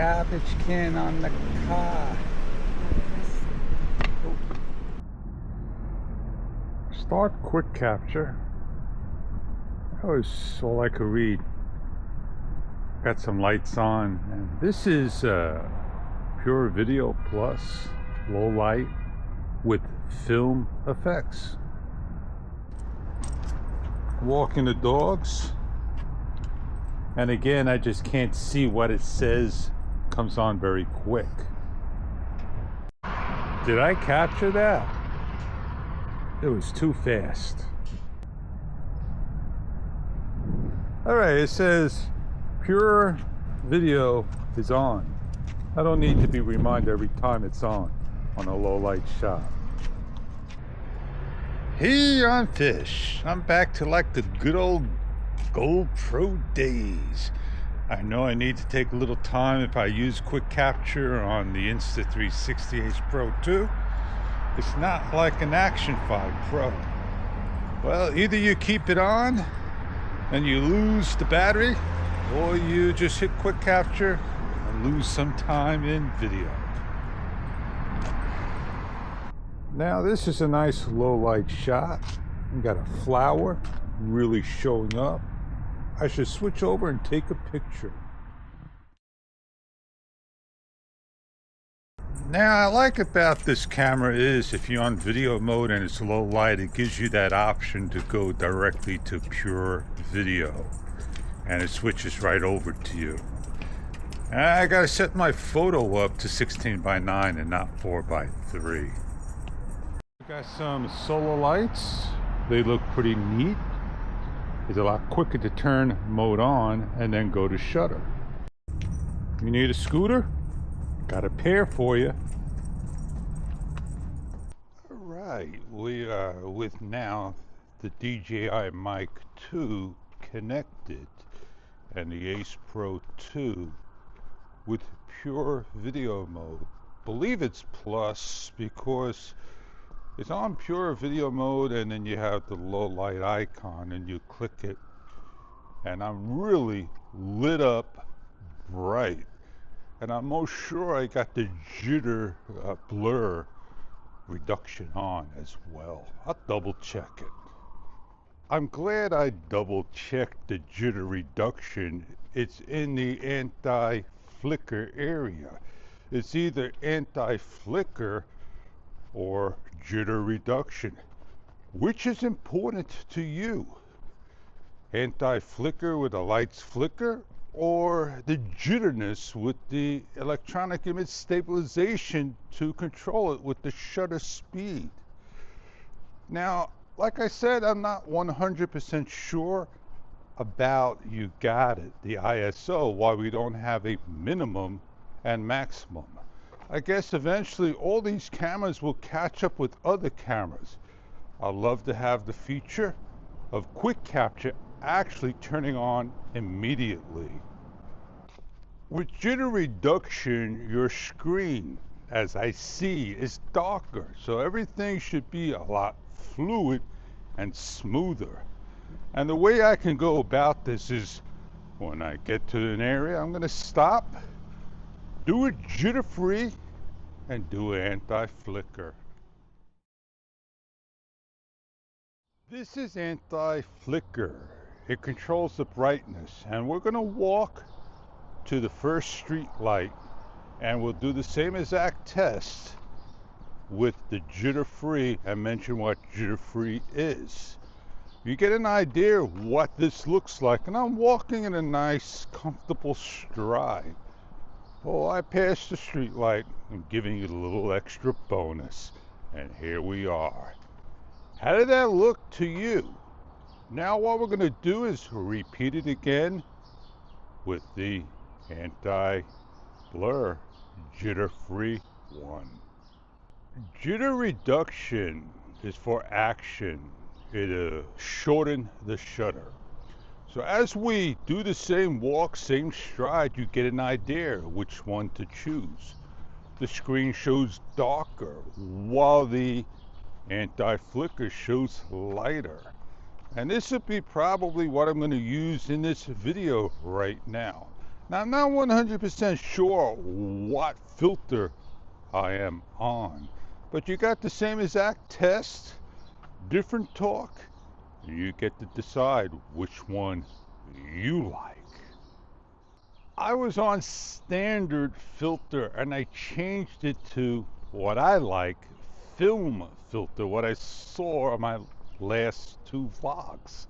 garbage can on the car. Start quick capture. That was all I could read. Got some lights on, and this is Pure Video Plus low light with film effects. Walking the dogs, and again I just can't see what it says. Comes on very quick. Did I capture that? It was too fast. Alright, it says Pure Video is on. I don't need to be reminded every time it's on a low light shot. Hey, I'm Fish. I'm back to like the good old GoPro days. I know I need to take a little time if I use quick capture on the Insta360 Ace Pro 2. It's not like an Action 5 Pro. Well, either you keep it on and you lose the battery, or you just hit quick capture and lose some time in video. Now this is a nice low light shot. We got a flower really showing up. I should switch over and take a picture. Now I like about this camera is if you're on video mode and it's low light, it gives you that option to go directly to pure video, and it switches right over to you. I gotta set my photo up to 16:9 and not 4:3. Got some solar lights. They look pretty neat. It's a lot quicker to turn mode on and then go to shutter. You need a scooter? Got a pair for you. Alright, we are with now the DJI Mic 2 connected and the Ace Pro 2 with pure video mode. Believe it's plus because it's on pure video mode, and then you have the low light icon and you click it, and I'm really lit up bright, and I'm most sure I got the jitter blur reduction on as well. I'll double check it. I'm glad I double checked the jitter reduction. It's in the anti-flicker area. It's either anti-flicker or jitter reduction. Which is important to you? Anti-flicker with the lights flicker, or the jitterness with the electronic image stabilization to control it with the shutter speed? Now, like I said, I'm not 100% sure about you got it, the ISO, why we don't have a minimum and maximum. I guess eventually all these cameras will catch up with other cameras. I'd love to have the feature of quick capture actually turning on immediately. With jitter reduction, your screen, as I see, is darker, so everything should be a lot fluid and smoother. And the way I can go about this is when I get to an area, I'm going to stop, do it jitter free, and do anti-flicker. This is anti-flicker. It controls the brightness, and we're going to walk to the first street light, and we'll do the same exact test with the jitter free and mention what jitter free is. You get an idea of what this looks like, and I'm walking in a nice comfortable stride. Oh, I passed the street light. I'm giving you a little extra bonus. And here we are. How did that look to you? Now what we're going to do is repeat it again with the anti-blur jitter-free one. Jitter reduction is for action. It shortens the shutter. So as we do the same walk, same stride, you get an idea which one to choose. The screen shows darker, while the anti-flicker shows lighter. And this would be probably what I'm going to use in this video right now. Now, I'm not 100% sure what filter I am on, but you got the same exact test, different talk. You get to decide which one you like. I was on standard filter and I changed it to what I like, film filter, what I saw on my last two vlogs.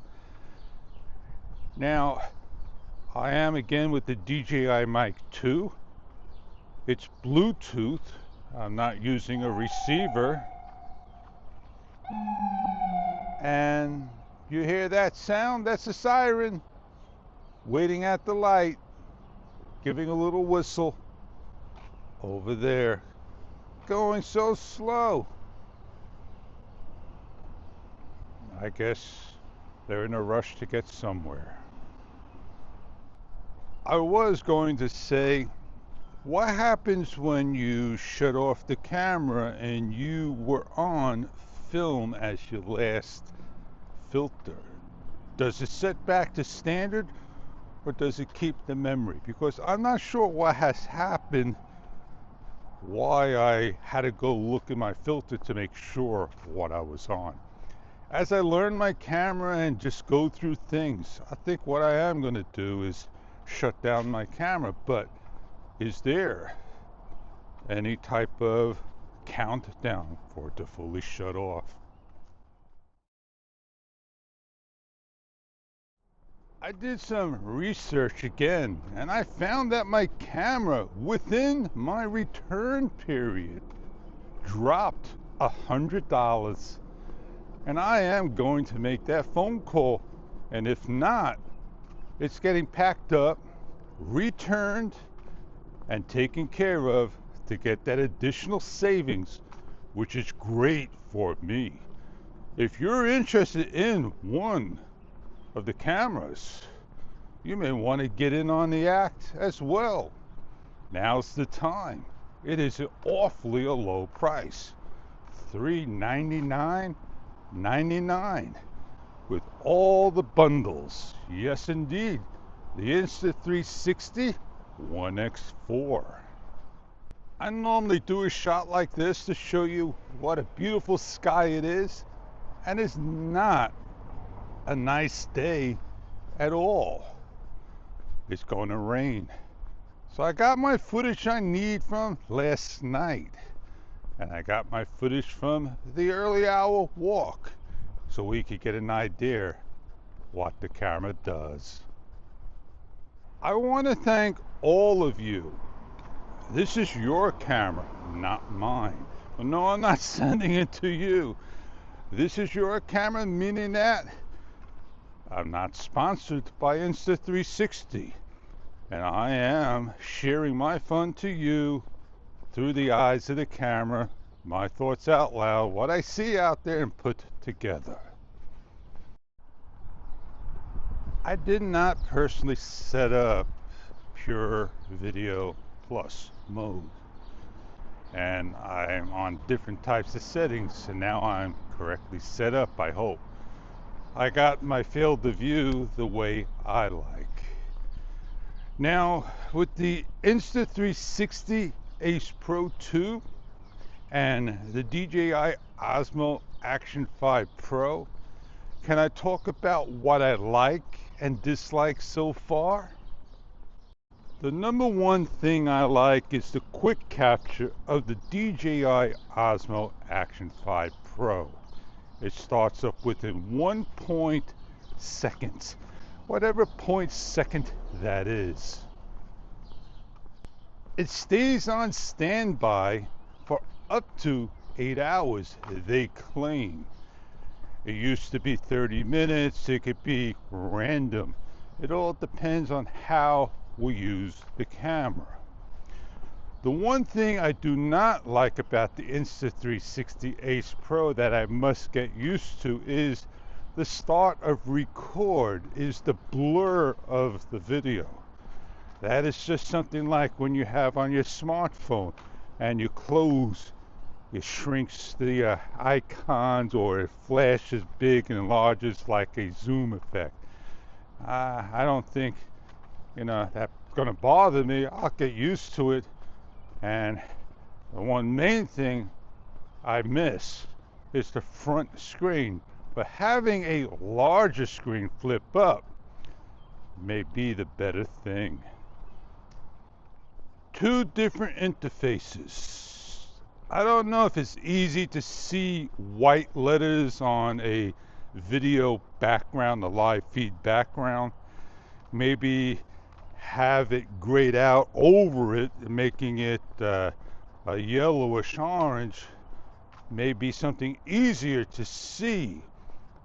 Now, I am again with the DJI Mic 2. It's Bluetooth. I'm not using a receiver. And you hear that sound? That's a siren waiting at the light, giving a little whistle over there, going so slow. I guess they're in a rush to get somewhere. I was going to say, what happens when you shut off the camera and you were on film as your last filter? Does it set back to standard or does it keep the memory? Because I'm not sure what has happened, why I had to go look at my filter to make sure what I was on. As I learn my camera and just go through things, I think what I am going to do is shut down my camera. But is there any type of countdown for it to fully shut off? I did some research again, and I found that my camera within my return period dropped $100. And I am going to make that phone call, and if not, it's getting packed up, returned, and taken care of to get that additional savings, which is great for me. If you're interested in one of the cameras, you may want to get in on the act as well. Now's the time. It is awfully a low price, $399.99 with all the bundles. Yes, indeed. The Insta360 1X4. I normally do a shot like this to show you what a beautiful sky it is, and it's not a nice day at all. It's going to rain. So I got my footage I need from last night, and I got my footage from the early hour walk, so we could get an idea what the camera does. I want to thank all of you. This is your camera, not mine. Well, no, I'm not sending it to you. This is your camera, meaning that I'm not sponsored by Insta360, and I am sharing my fun to you through the eyes of the camera, my thoughts out loud, what I see out there and put together. I did not personally set up Pure Video Plus mode, and I'm on different types of settings, and now I'm correctly set up, I hope. I got my field of view the way I like. Now, with the Insta360 Ace Pro 2 and the DJI Osmo Action 5 Pro, can I talk about what I like and dislike so far? The number one thing I like is the quick capture of the DJI Osmo Action 5 Pro. It starts up within 1 seconds, whatever second that is. It stays on standby for up to 8 hours, they claim. It used to be 30 minutes, it could be random. It all depends on how we use the camera. The one thing I do not like about the Insta360 Ace Pro that I must get used to is the start of record, is the blur of the video. That is just something like when you have on your smartphone and you close, it shrinks the icons, or it flashes big and enlarges like a zoom effect. I don't think, that going to bother me. I'll get used to it. And the one main thing I miss is the front screen. But having a larger screen flip up may be the better thing. Two different interfaces. I don't know if it's easy to see white letters on a video background, a live feed background. Maybe have it grayed out over it, making it a yellowish orange. Maybe something easier to see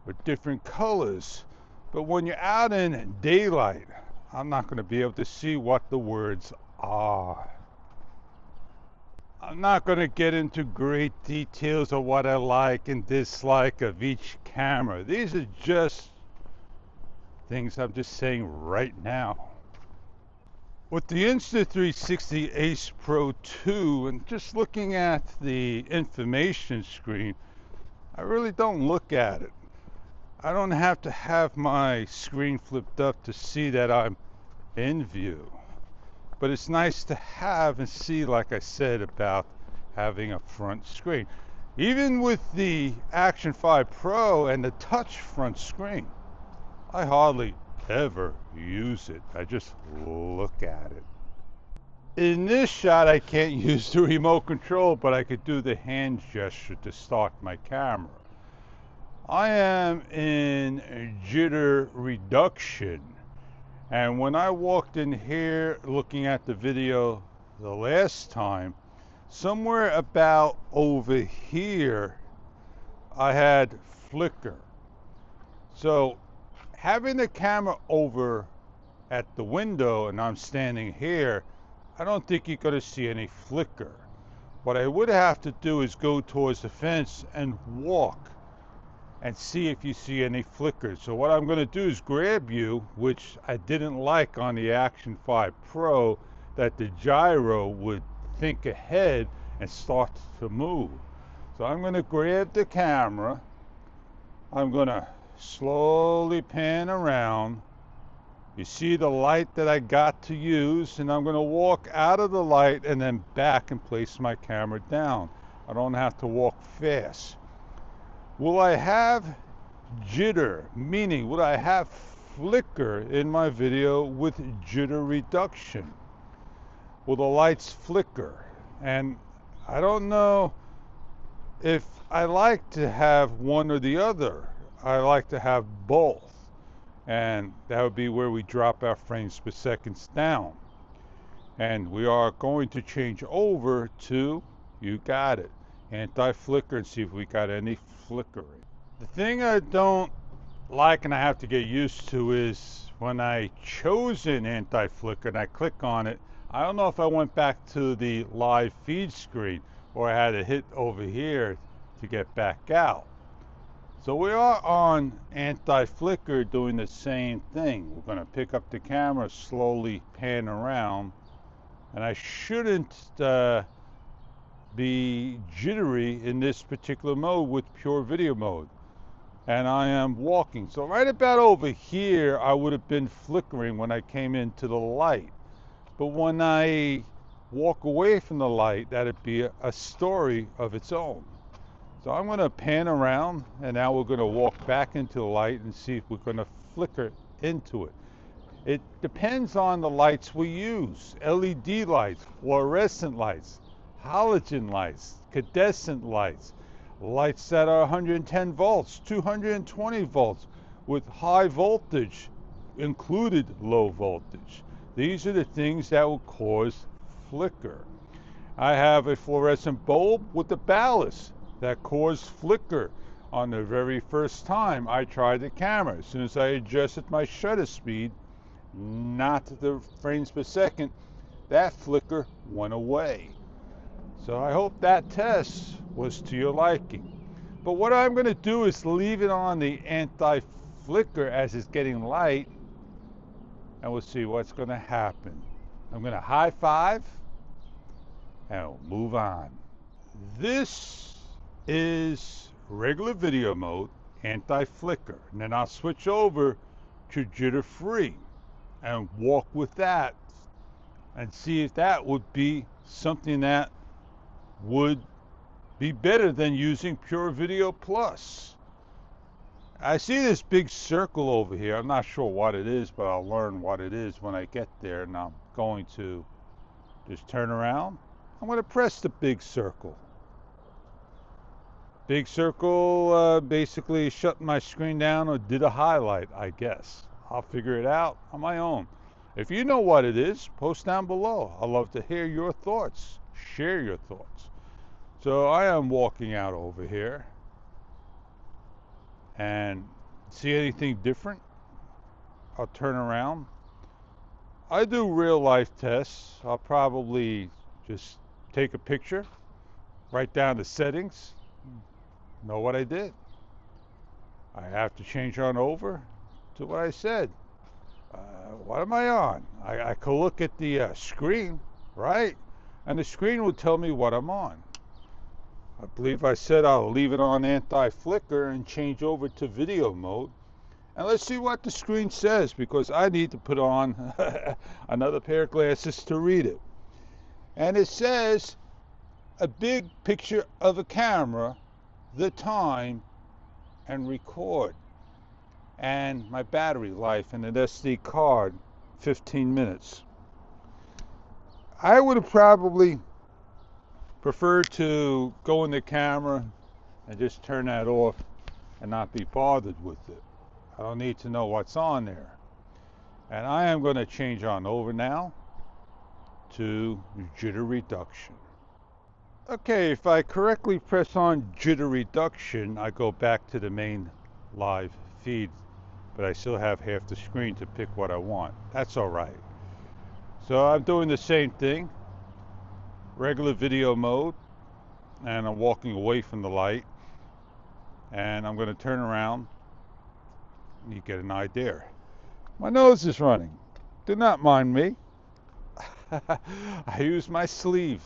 with different colors. But when you're out in daylight, I'm not going to be able to see what the words are. I'm not going to get into great details of what I like and dislike of each camera. These are just things I'm just saying right now. With the Insta360 Ace Pro 2 and just looking at the information screen, I really don't look at it. I don't have to have my screen flipped up to see that I'm in view. But it's nice to have and see, like I said, about having a front screen. Even with the Action 5 Pro and the touch front screen, I hardly ever use it. I just look at it. In this shot, I can't use the remote control, but I could do the hand gesture to start my camera. I am in jitter reduction. And when I walked in here looking at the video the last time, somewhere about over here, I had flicker. So having the camera over at the window and I'm standing here, I don't think you're going to see any flicker. What I would have to do is go towards the fence and walk and see if you see any flickers. So what I'm going to do is grab you, which I didn't like on the Action 5 Pro, that the gyro would think ahead and start to move. So I'm going to grab the camera. I'm going to slowly pan around. You see the light that I got to use, and I'm going to walk out of the light and then back and place my camera down. I don't have to walk fast. Will I have jitter, meaning will I have flicker in my video with jitter reduction? Will the lights flicker? And I don't know if I like to have one or the other. I like to have both. And that would be where we drop our frames per second down. And we are going to change over to, you got it, anti-flicker, and see if we got any flickering. The thing I don't like and I have to get used to is when I chose an anti-flicker and I click on it, I don't know if I went back to the live feed screen or I had to hit over here to get back out. So we are on anti-flicker doing the same thing. We're going to pick up the camera, slowly pan around, and I shouldn't be jittery in this particular mode with pure video mode. And I am walking. So right about over here, I would have been flickering when I came into the light. But when I walk away from the light, that'd be a story of its own. So I'm going to pan around, and now we're going to walk back into the light and see if we're going to flicker into it. It depends on the lights we use. LED lights, fluorescent lights, halogen lights, incandescent lights, lights that are 110 volts, 220 volts, with high voltage, included low voltage. These are the things that will cause flicker. I have a fluorescent bulb with the ballast that caused flicker on the very first time I tried the camera. As soon as I adjusted my shutter speed, not the frames per second, that flicker went away. So I hope that test was to your liking. But what I'm going to do is leave it on the anti-flicker as it's getting light, and we'll see what's going to happen. I'm going to high five and we'll move on. This is regular video mode, anti-flicker, and then I'll switch over to jitter free and walk with that and see if that would be something that would be better than using Pure Video Plus. I see this big circle over here. I'm not sure what it is, but I'll learn what it is when I get there. And I'm going to just turn around. I'm going to press the big circle. Big circle basically shut my screen down or did a highlight, I guess. I'll figure it out on my own. If you know what it is, post down below. I'd love to hear your thoughts. Share your thoughts. So I am walking out over here. And see anything different, I'll turn around. I do real life tests. I'll probably just take a picture, write down the settings, know what I did. I have to change on over to what I said. What am I on? I could look at the screen, right? And the screen will tell me what I'm on. I believe I said I'll leave it on anti-flicker and change over to video mode. And let's see what the screen says, because I need to put on another pair of glasses to read it. And it says a big picture of a camera, the time, and record. And my battery life and an SD card, 15 minutes. I would have probably prefer to go in the camera and just turn that off and not be bothered with it. I don't need to know what's on there. And I am going to change on over now to jitter reduction. Okay, if I correctly press on jitter reduction, I go back to the main live feed, but I still have half the screen to pick what I want. That's all right. So I'm doing the same thing. Regular video mode, and I'm walking away from the light, and I'm going to turn around. You get an idea. My nose is running. Do not mind me. I use my sleeve.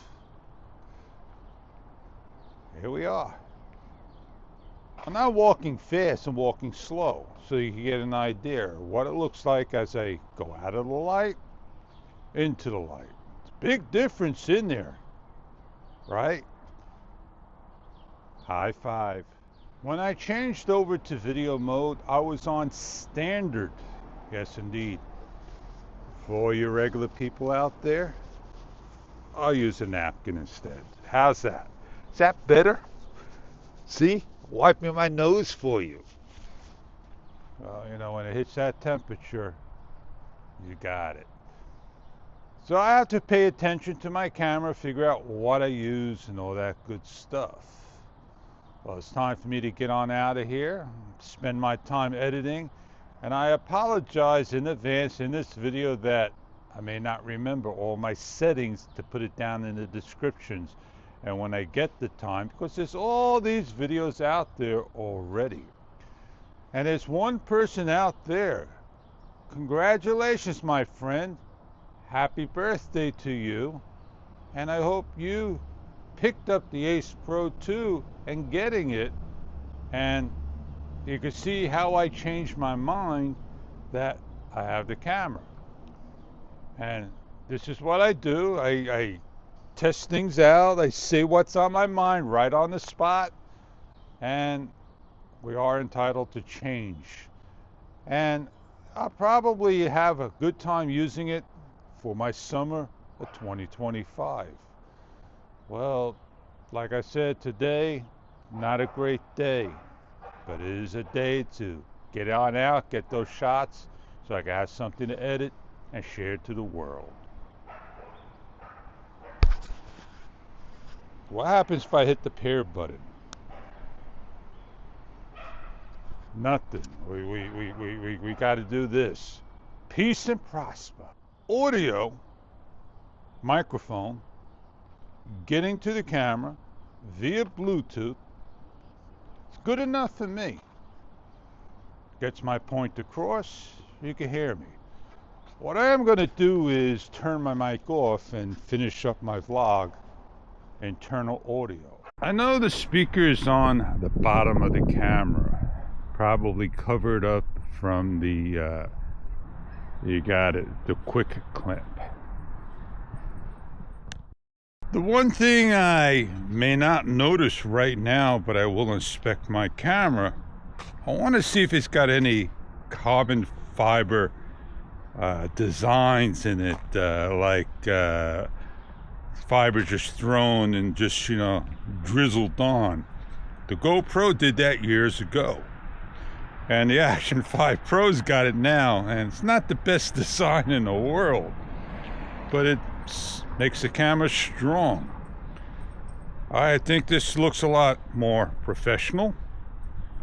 Here we are. I'm not walking fast, I'm walking slow, so you can get an idea of what it looks like as I go out of the light, into the light. Big difference in there, right? High five. When I changed over to video mode, I was on standard. Yes, indeed. For you regular people out there, I'll use a napkin instead. How's that? Is that better? See? Wiping my nose for you. Well, you know, when it hits that temperature, you got it. So I have to pay attention to my camera, figure out what I use and all that good stuff. Well, it's time for me to get on out of here, spend my time editing, and I apologize in advance in this video that I may not remember all my settings to put it down in the descriptions. And when I get the time, because there's all these videos out there already. And there's one person out there. Congratulations, my friend. Happy birthday to you, and I hope you picked up the Ace Pro 2 and getting it, and you can see how I changed my mind that I have the camera. And this is what I do. I test things out, I say what's on my mind right on the spot, and we are entitled to change. And I'll probably have a good time using it for my summer of 2025. Well, like I said, today, not a great day, but it is a day to get on out, get those shots, so I can have something to edit and share to the world. What happens if I hit the pair button? Nothing. We got to do this. Peace and prosper. Audio, microphone, getting to the camera via Bluetooth. It's good enough for me. Gets my point across. You can hear me. What I am going to do is turn my mic off and finish up my vlog. Internal audio. I know the speaker is on the bottom of the camera, probably covered up from the you got it, the quick clamp. The one thing I may not notice right now, but I will inspect my camera, I want to see if it's got any carbon fiber designs in it, like fiber just thrown and just, drizzled on. The GoPro did that years ago. And the Action 5 Pro's got it now, and it's not the best design in the world, but it makes the camera strong. I think this looks a lot more professional,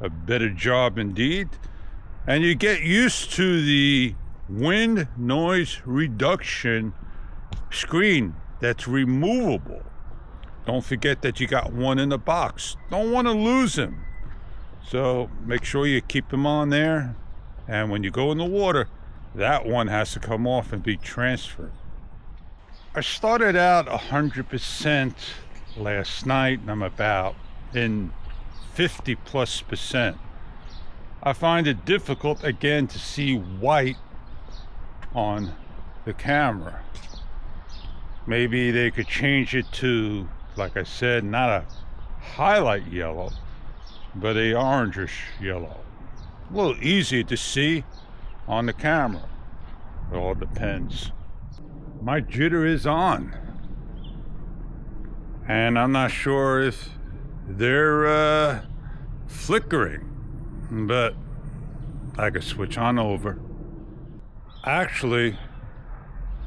a better job indeed, and you get used to the wind noise reduction screen that's removable. Don't forget that you got one in the box. Don't want to lose him. So make sure you keep them on there, and when you go in the water, that one has to come off and be transferred. I started out 100% last night, and I'm about in 50+%. I find it difficult again to see white on the camera. Maybe they could change it to, like I said, not a highlight yellow, but a orangish yellow. A little easier to see on the camera. It all depends. My jitter is on, and I'm not sure if they're flickering, but I could switch on over. Actually,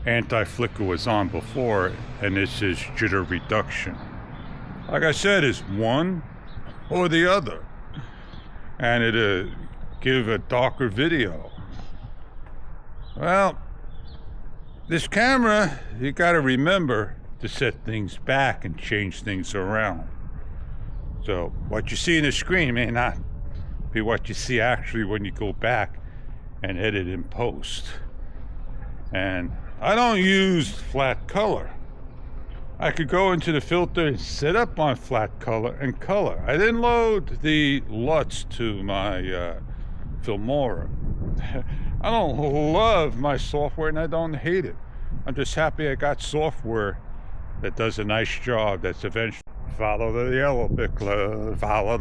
anti-flicker was on before, and this is jitter reduction. Like I said, it's one or the other, and it'll give a darker video. Well, this camera, you got to remember to set things back and change things around. So what you see in the screen may not be what you see actually when you go back and edit in post. And I don't use flat color. I could go into the filter and set up on flat color and color. I didn't load the LUTs to my Filmora. I don't love my software, and I don't hate it. I'm just happy I got software that does a nice job. That's eventually follow the yellow pickler, follow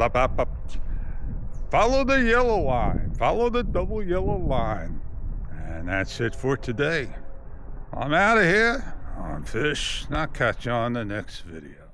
the yellow line, follow the double yellow line, and that's it for today. I'm out of here. I'm Fish. I'll catch you on the next video.